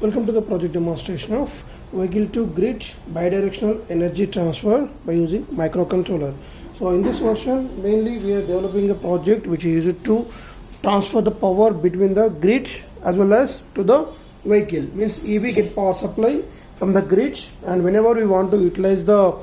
Welcome to the project demonstration of vehicle to grid bidirectional energy transfer by using microcontroller. So in this version mainly we are developing a project which is used to transfer the power between the grid as well as to the vehicle. Means EV get power supply from the grid, and whenever we want to utilize the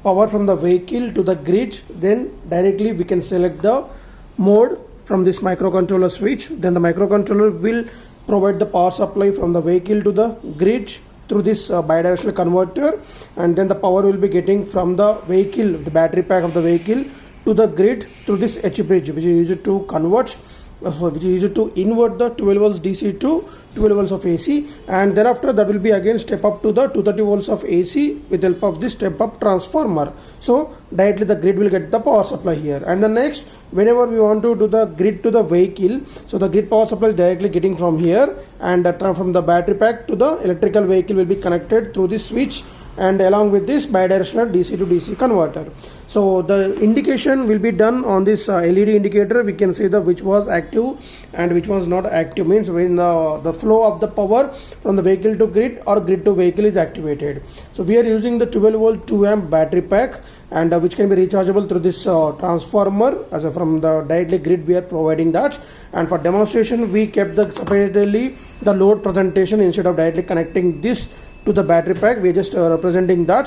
power from the vehicle to the grid, then directly we can select the mode from this microcontroller switch. Then the microcontroller will provide the power supply from the vehicle to the grid through this bidirectional converter, and then the power will be getting from the vehicle, the battery pack of the vehicle, to the grid through this H bridge, which is used to convert, which is used to invert the 12 volts DC to 12 volts of AC, and thereafter that will be again step up to the 230 volts of AC with the help of this step up transformer. So directly the grid will get the power supply here. And the next, whenever we want to do the grid to the vehicle, so the grid power supply is directly getting from here, and from the battery pack to the electrical vehicle will be connected through this switch, and along with this bidirectional DC to DC converter. So the indication will be done on this LED indicator. We can see the which was active and which was not active, means when the flow of the power from the vehicle to grid or grid to vehicle is activated. So we are using the 12 volt 2 amp battery pack, and which can be rechargeable through this transformer. As from the directly grid we are providing that, and for demonstration we kept the separately the load presentation. Instead of directly connecting this to the battery pack, we are just representing that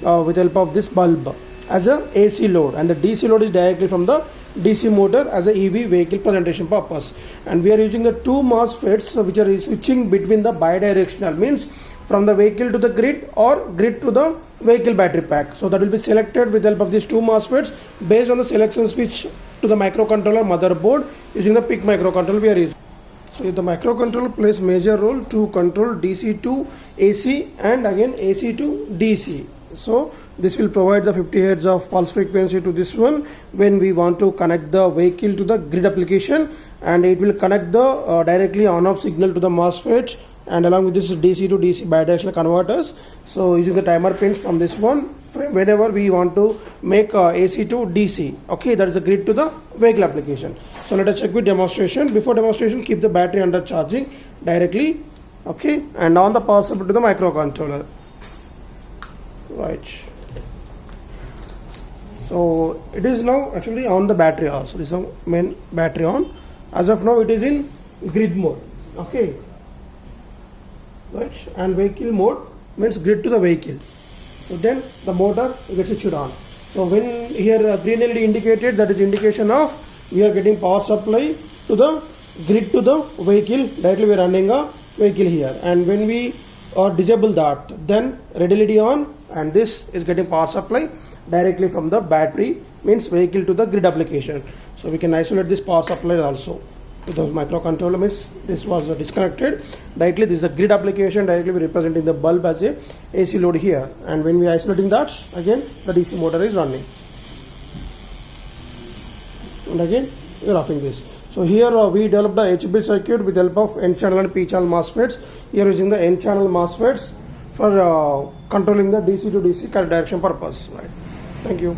with the help of this bulb as a AC load, and the DC load is directly from the DC motor as a EV vehicle presentation purpose. And we are using the two MOSFETs which are switching between the bidirectional, means from the vehicle to the grid or grid to the vehicle battery pack. So that will be selected with the help of these two MOSFETs based on the selection switch to the microcontroller motherboard using the PIC microcontroller we are using. So the microcontroller plays major role to control DC to AC and again AC to DC. So this will provide the 50 Hz of pulse frequency to this one when we want to connect the vehicle to the grid application, and it will connect the directly on off signal to the MOSFET, and along with this DC to DC bidirectional converters. So using the timer pins from this one, whenever we want to make AC to DC, okay, that is the grid to the vehicle application. So let us check with demonstration. Before demonstration, keep the battery under charging directly, okay, and on the power supply to the microcontroller. Right. So it is now actually on the battery also. This is the main battery on. As of now, it is in grid mode. Okay. Right. And vehicle mode means grid to the vehicle. So then the motor gets switched on. So when here green LED indicated, that is indication of we are getting power supply to the grid to the vehicle. Directly we are running a vehicle here. And when we disable that, then red LED on, and this is getting power supply directly from the battery, means vehicle to the grid application. So we can isolate this power supply also with the microcontroller. Means this was disconnected directly. This is the grid application. Directly we representing the bulb as a AC load here, and when we are isolating that, again the DC motor is running, and again we are offing this. So here we developed the H bridge circuit with the help of N channel and P channel MOSFETs. Here using the N channel MOSFETs for controlling the DC to DC current direction purpose. Right. Thank you.